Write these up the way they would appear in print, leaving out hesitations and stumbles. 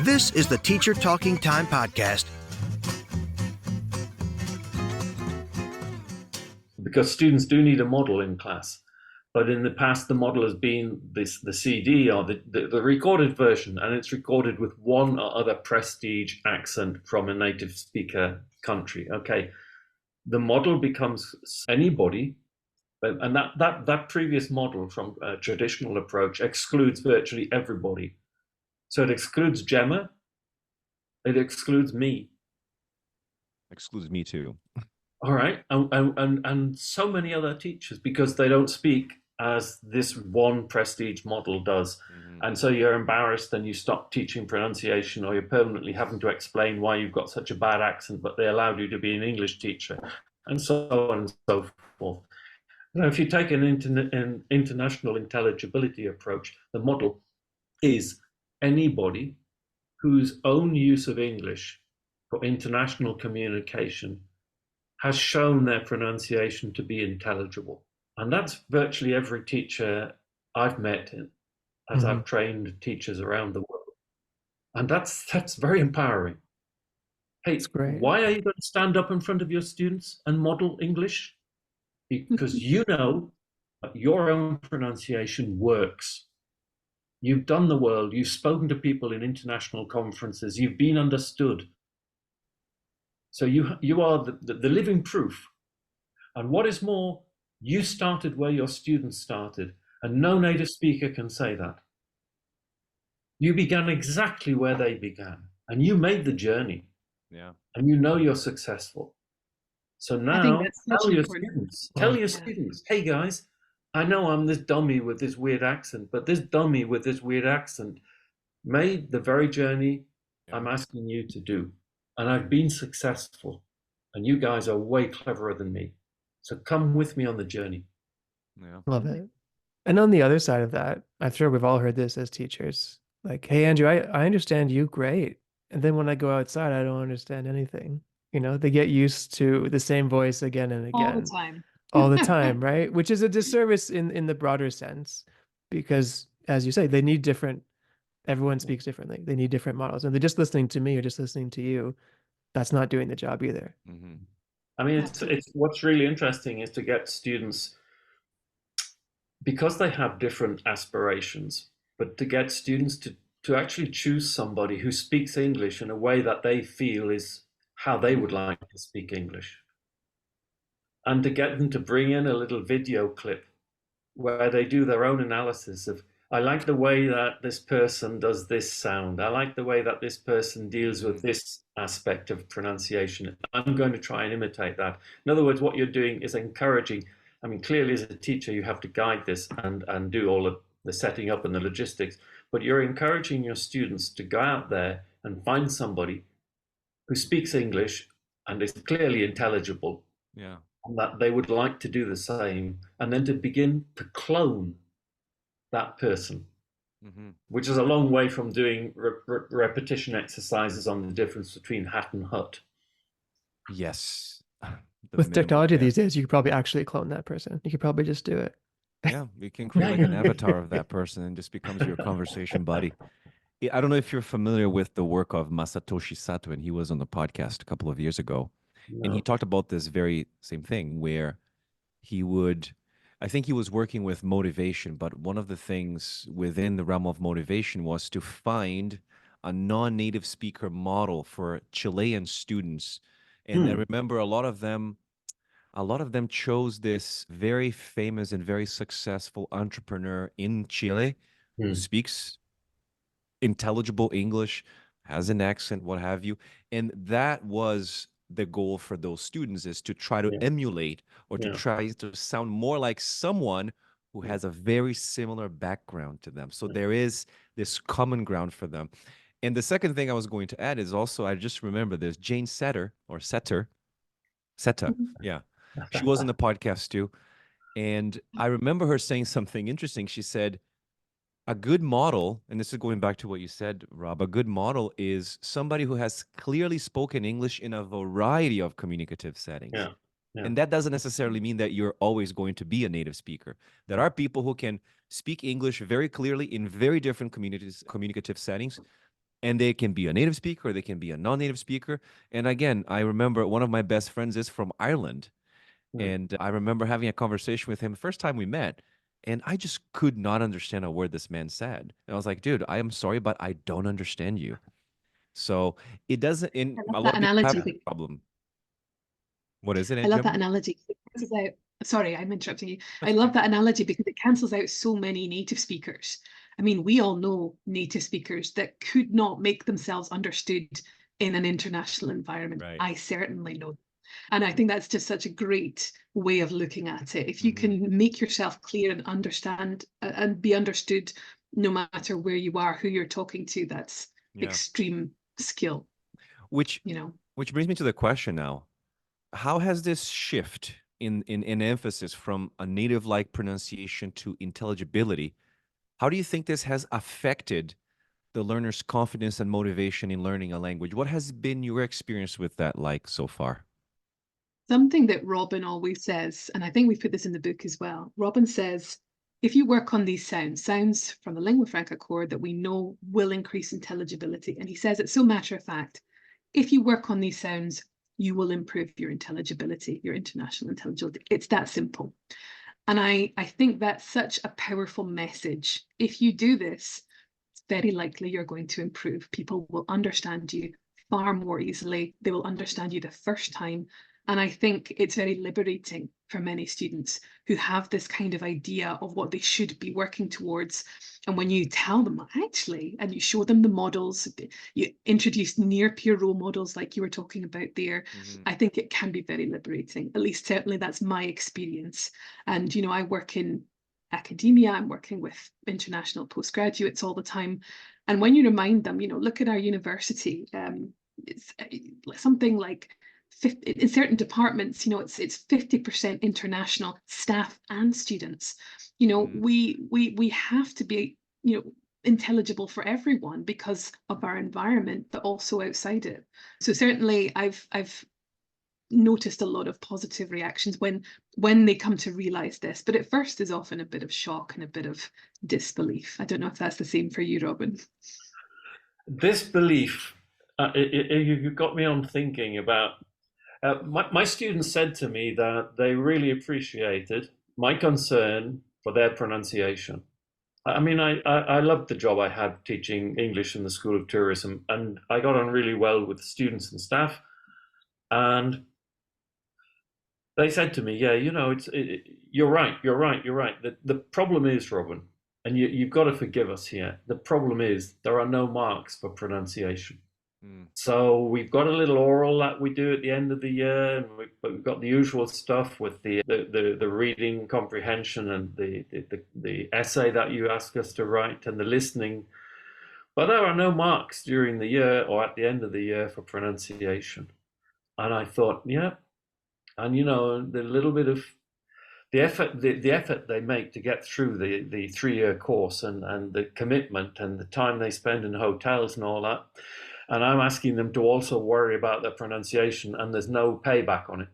This is the Teacher Talking Time podcast. Because students do need a model in class. But in the past, the model has been the CD or the recorded version, and it's recorded with one or other prestige accent from a native speaker country. Okay, the model becomes anybody, and that previous model from a traditional approach excludes virtually everybody. So it excludes Gemma, it excludes me. Excludes me too. All right, and so many other teachers, because they don't speak as this one prestige model does. Mm-hmm. And so you're embarrassed and you stop teaching pronunciation, or you're permanently having to explain why you've got such a bad accent, but they allowed you to be an English teacher, and so on and so forth. Now, if you take an international intelligibility approach, the model is anybody whose own use of English for international communication has shown their pronunciation to be intelligible. And that's virtually every teacher I've met as I've trained teachers around the world. And that's very empowering. Hey, why are you going to stand up in front of your students and model English? Because you know that your own pronunciation works. You've done the world, you've spoken to people in international conferences, you've been understood. So you are the living proof. And what is more, you started where your students started, and no native speaker can say that. You began exactly where they began, and you made the journey. Yeah. And you know you're successful. So now tell your students, hey guys, I know I'm this dummy with this weird accent, but this dummy with this weird accent made the very journey I'm asking you to do. And I've been successful, and you guys are way cleverer than me. So come with me on the journey. Yeah. Love it. And on the other side of that, I'm sure we've all heard this as teachers. Like, hey, Andrew, I understand you great. And then when I go outside, I don't understand anything. You know, they get used to the same voice again and again. All the time. All the time, right? Which is a disservice in the broader sense. Because, as you say, they need different, everyone speaks differently. They need different models. And they're just listening to me or just listening to you. That's not doing the job either. Mm-hmm. I mean, it's what's really interesting is to get students, because they have different aspirations, but to get students to actually choose somebody who speaks English in a way that they feel is how they would like to speak English. And to get them to bring in a little video clip where they do their own analysis of, I like the way that this person does this sound. I like the way that this person deals with this aspect of pronunciation. I'm going to try and imitate that. In other words, what you're doing is encouraging. I mean, clearly as a teacher, you have to guide this and do all of the setting up and the logistics, but you're encouraging your students to go out there and find somebody who speaks English and is clearly intelligible. Yeah. And that they would like to do the same, and then to begin to clone that person, which is a long way from doing repetition exercises on the difference between hat and hut. Yes. With technology these days, you could probably actually clone that person. You could probably just do it. Yeah, you can create like an avatar of that person and just becomes your conversation buddy. I don't know if you're familiar with the work of Masatoshi Sato, and he was on the podcast a couple of years ago. No. And he talked about this very same thing where he would, I think he was working with motivation, but one of the things within the realm of motivation was to find a non-native speaker model for Chilean students. And I remember a lot of them chose this very famous and very successful entrepreneur in Chile who speaks intelligible English, has an accent, what have you. And that was the goal for those students, is to try to emulate or to try to sound more like someone who has a very similar background to them. So there is this common ground for them. And the second thing I was going to add is also, I just remember there's Jane Seta. Yeah. She was in the podcast too. And I remember her saying something interesting. She said, a good model, and this is going back to what you said, Rob, a good model is somebody who has clearly spoken English in a variety of communicative settings. Yeah. And that doesn't necessarily mean that you're always going to be a native speaker. There are people who can speak English very clearly in very different communicative settings And they can be a native speaker, or they can be a non-native speaker. And again, I remember one of my best friends is from Ireland. And I remember having a conversation with him the first time we met, and I just could not understand a word this man said. And I was like, dude, I am sorry, but I don't understand you. So it doesn't, in I a love lot that of people have analogy. that problem. What is it, I Aunt love that Gemma? analogy. It cancels out. Sorry, I'm interrupting you. I love that analogy because it cancels out so many native speakers. I mean, we all know native speakers that could not make themselves understood in an international environment. Right. I certainly know. And I think that's just such a great way of looking at it. If you Mm-hmm. can make yourself clear and understand and be understood, no matter where you are, who you're talking to, that's Yeah. extreme skill, Which you know. which brings me to the question now. How has this shift in emphasis from a native-like pronunciation to intelligibility, how do you think this has affected the learner's confidence and motivation in learning a language? What has been your experience with that like so far? Something that Robin always says, and I think we put this in the book as well. Robin says, if you work on these sounds from the lingua franca core that we know will increase intelligibility, and he says it's so matter of fact, if you work on these sounds, you will improve your intelligibility, your international intelligibility. It's that simple. And I think that's such a powerful message. If you do this, it's very likely you're going to improve. People will understand you far more easily. They will understand you the first time. And I think it's very liberating for many students who have this kind of idea of what they should be working towards. And when you tell them actually, and you show them the models, you introduce near peer role models like you were talking about there, I think it can be very liberating. At least certainly that's my experience. And, you know, I work in academia, I'm working with international postgraduates all the time. And when you remind them, you know, look at our university, it's something like 50, in certain departments, you know, it's 50% international staff and students. You know, we have to be, you know, intelligible for everyone because of our environment, but also outside it. So certainly I've noticed a lot of positive reactions when they come to realize this, but at first there's often a bit of shock and a bit of disbelief. I don't know if that's the same for you, Robin. Disbelief, you got me on thinking about my students said to me that they really appreciated my concern for their pronunciation. I mean, I loved the job I had teaching English in the School of Tourism, and I got on really well with students and staff. And they said to me, yeah, you know, you're right. The problem is, Robin, and you've got to forgive us here. The problem is there are no marks for pronunciation. So we've got a little oral that we do at the end of the year, and we've got the usual stuff with the reading comprehension and the essay that you ask us to write and the listening. But there are no marks during the year or at the end of the year for pronunciation. And I thought, yeah, and you know, the little bit of the effort they make to get through the 3-year course and the commitment and the time they spend in hotels and all that. And I'm asking them to also worry about their pronunciation, and there's no payback on it.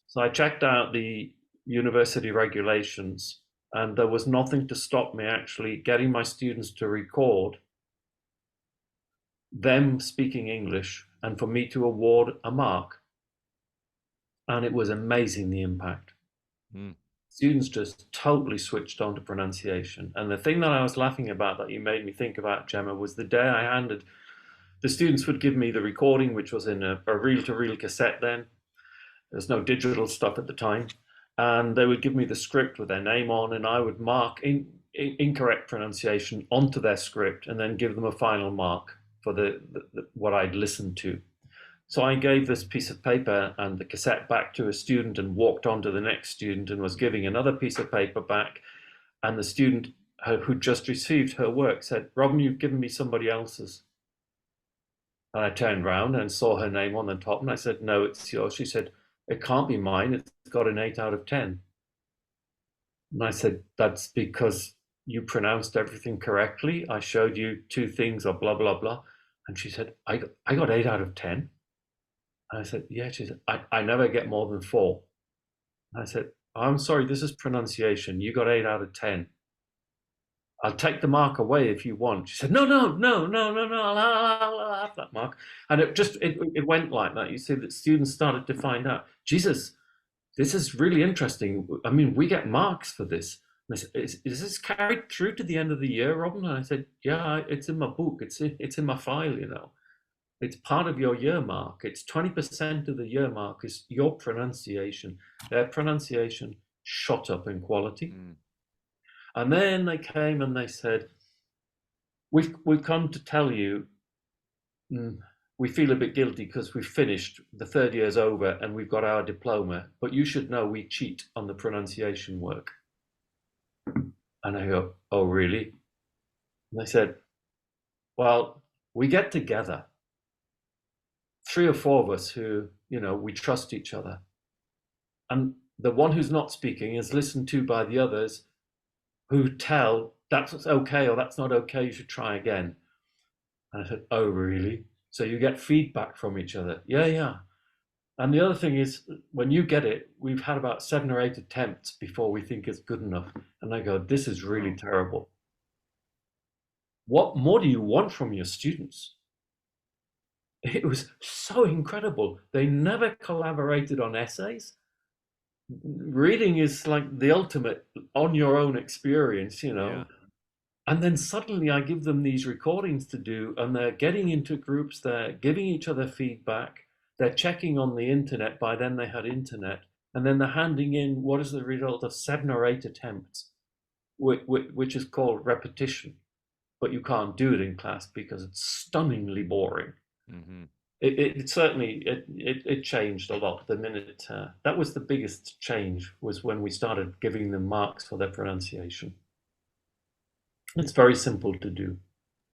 So I checked out the university regulations, and there was nothing to stop me actually getting my students to record them speaking English and for me to award a mark. And it was amazing, the impact. Students just totally switched on to pronunciation. And the thing that I was laughing about that you made me think about, Gemma, was the day I handed the students would give me the recording, which was in a reel-to-reel cassette then. There's no digital stuff at the time. And they would give me the script with their name on, and I would mark incorrect pronunciation onto their script and then give them a final mark for what I'd listened to. So I gave this piece of paper and the cassette back to a student and walked on to the next student and was giving another piece of paper back. And the student who just received her work said, "Robin, you've given me somebody else's." And I turned around and saw her name on the top, and I said, "No, it's yours." She said, "It can't be mine. It's got an 8 out of 10. And I said, "That's because you pronounced everything correctly. I showed you 2 things or blah, blah, blah." And she said, I got 8 out of 10. And I said, "Yeah." She said, I never get more than 4. And I said, "I'm sorry, this is pronunciation. You got 8 out of 10. I'll take the mark away if you want. She said, no, I'll have that mark. And it went like that. You see that students started to find out, Jesus, this is really interesting. I mean, we get marks for this. And they said, is this carried through to the end of the year, Robin? And I said, yeah, it's in my book. It's in my file, you know. It's part of your year mark. It's 20% of the year mark is your pronunciation. Their pronunciation shot up in quality. And then they came and they said, we've come to tell you, we feel a bit guilty because we've finished, the third year's over and we've got our diploma, but you should know we cheat on the pronunciation work. And I go, oh, really? And they said, well, we get together, 3 or 4 of us who, you know, we trust each other. And the one who's not speaking is listened to by the others who tell that's okay or that's not okay, you should try again. And I said, oh, really? So you get feedback from each other? Yeah. And the other thing is, when you get it, we've had about 7 or 8 attempts before we think it's good enough. And I go, this is really terrible. What more do you want from your students? It was so incredible. They never collaborated on essays. Reading is like the ultimate on your own experience, you know. Yeah. And then suddenly I give them these recordings to do, and they're getting into groups, they're giving each other feedback, they're checking on the internet. By then they had internet, and then they're handing in what is the result of 7 or 8 attempts, which is called repetition. But you can't do it in class because it's stunningly boring. It certainly changed a lot the minute that was the biggest change, was when we started giving them marks for their pronunciation. It's very simple to do.